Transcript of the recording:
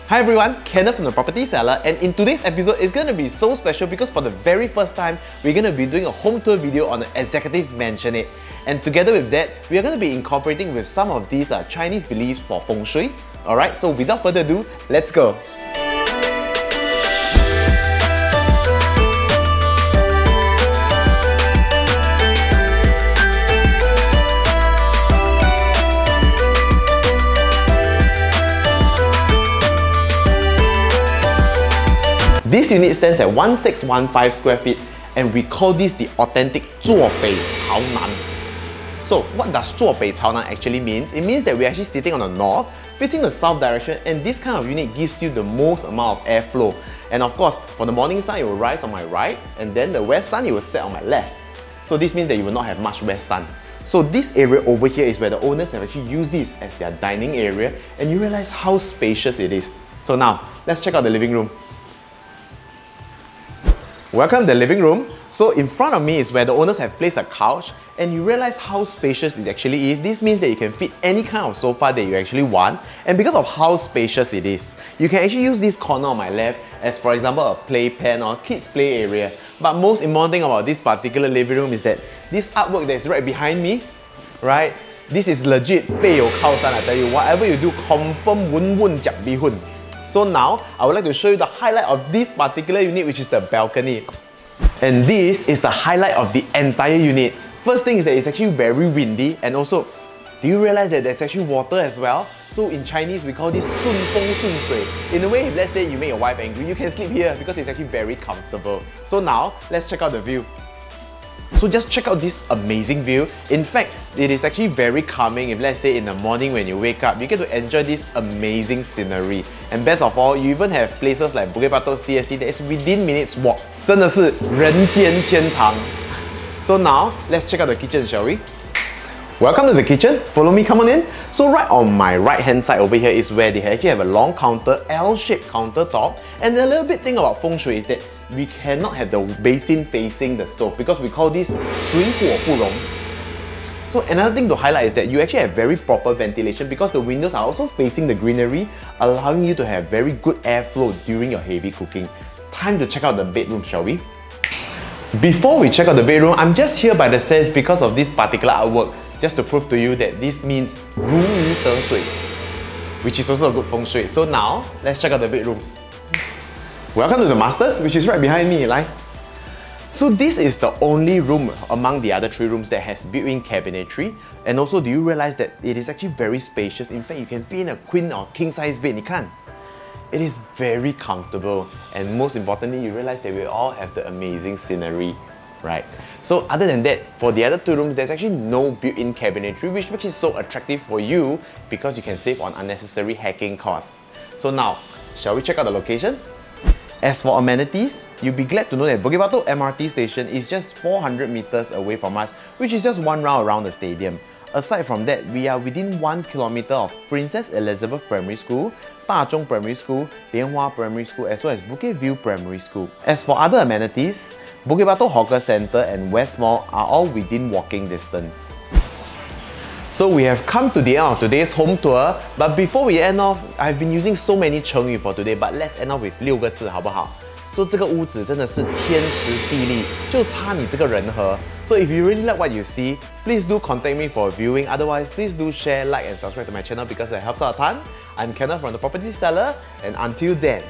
Hi everyone, Kenneth from the Property Seller, and in today's episode it's going to be so special because for the very first time we're going to be doing a home tour video on an executive mansionette. And together with that, we are going to be incorporating with some of these Chinese beliefs for feng shui. Alright, so without further ado, let's go! This unit stands at 1615 square feet, and we call this the authentic 坐北朝南. So what does 坐北朝南 actually means? It means that we're actually sitting on the north, facing the south direction, and this kind of unit gives you the most amount of airflow. And of course, for the morning sun, it will rise on my right, and then the west sun, it will set on my left. So this means that you will not have much west sun. So this area over here is where the owners have actually used this as their dining area, and you realize how spacious it is. So now, let's check out the living room. Welcome to the living room. So in front of me is where the owners have placed a couch, and you realize how spacious it actually is. This means that you can fit any kind of sofa that you actually want, and because of how spacious it is, you can actually use this corner on my left as, for example, a playpen or kids play area. But most important thing about this particular living room is that this artwork that is right behind me, right? This is legit 背有靠山, I tell you, whatever you do, confirm wun jiak bi hun. So now, I would like to show you the highlight of this particular unit, which is the balcony. And this is the highlight of the entire unit. First thing is that it's actually very windy, and also, do you realize that there's actually water as well? So in Chinese, we call this 顺风顺水. In a way, if let's say you make your wife angry, you can sleep here because it's actually very comfortable. So now, let's check out the view. So just check out this amazing view. In fact, it is actually very calming if let's say in the morning when you wake up, you get to enjoy this amazing scenery. And best of all, you even have places like Bukit Batok CSC that is within minutes walk. 真的是人间天堂. So now, let's check out the kitchen, shall we? Welcome to the kitchen. Follow me, come on in. So right on my right hand side over here is where they actually have a long counter, L-shaped countertop. And the little bit thing about feng shui is that we cannot have the basin facing the stove because we call this 水火不容. So another thing to highlight is that you actually have very proper ventilation because the windows are also facing the greenery, allowing you to have very good airflow during your heavy cooking. Time to check out the bedroom, shall we? Before we check out the bedroom, I'm just here by the stairs because of this particular artwork, just to prove to you that this means 如鱼得水, which is also a good feng shui. So now, let's check out the bedrooms. Welcome to the masters, which is right behind me, right? So this is the only room among the other 3 rooms that has built-in cabinetry. And also, do you realize that it is actually very spacious? In fact, you can fit in a queen or king-size bed. You can't. It is very comfortable, and most importantly, you realize that we all have the amazing scenery, right? So other than that, for the other 2 rooms, there's actually no built-in cabinetry, which makes it so attractive for you because you can save on unnecessary hacking costs. So now, shall we check out the location? As for amenities, you'll be glad to know that Bukit Batok MRT station is just 400 meters away from us, which is just one round around the stadium. Aside from that, we are within 1 kilometer of Princess Elizabeth Primary School, Dazhong Primary School, Lianhua Primary School, as well as Bukit View Primary School. As for other amenities, Bukit Batok Hawker Centre and West Mall are all within walking distance. So we have come to the end of today's home tour, but before we end off, I've been using so many 成语 for today, but let's end off with 6个字好不好? So 这个屋子真的是天时地利，就差你这个人和。So if you really like what you see, please do contact me for a viewing. Otherwise, please do share, like and subscribe to my channel because it helps out a ton. I'm Kenneth from the Property Seller, and until then,